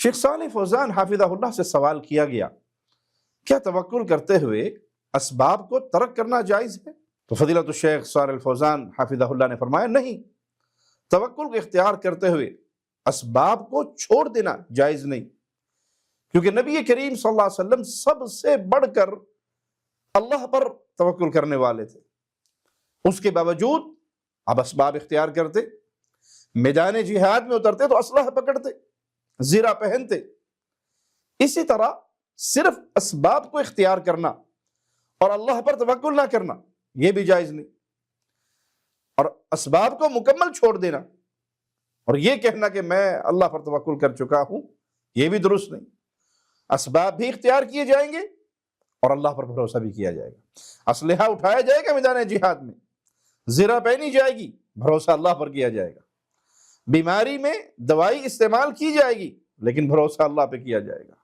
شیخ صالح فوزان حافظہ اللہ سے سوال کیا گیا، کیا توکل کرتے ہوئے اسباب کو ترک کرنا جائز ہے؟ تو فضیلت الشیخ صالح الفوزان حافظہ اللہ نے فرمایا نہیں، توکل کو اختیار کرتے ہوئے اسباب کو چھوڑ دینا جائز نہیں، کیونکہ نبی کریم صلی اللہ علیہ وسلم سب سے بڑھ کر اللہ پر توکل کرنے والے تھے، اس کے باوجود اب اسباب اختیار کرتے، میدان جہاد میں اترتے تو اسلحہ پکڑتے، زرہ پہنتے۔ اسی طرح صرف اسباب کو اختیار کرنا اور اللہ پر توکل نہ کرنا یہ بھی جائز نہیں، اور اسباب کو مکمل چھوڑ دینا اور یہ کہنا کہ میں اللہ پر توکل کر چکا ہوں یہ بھی درست نہیں۔ اسباب بھی اختیار کیے جائیں گے اور اللہ پر بھروسہ بھی کیا جائے گا، اسلحہ اٹھایا جائے گا میدان جہاد میں، زرہ پہنی جائے گی، بھروسہ اللہ پر کیا جائے گا، بیماری میں دوائی استعمال کی جائے گی لیکن بھروسہ اللہ پہ کیا جائے گا۔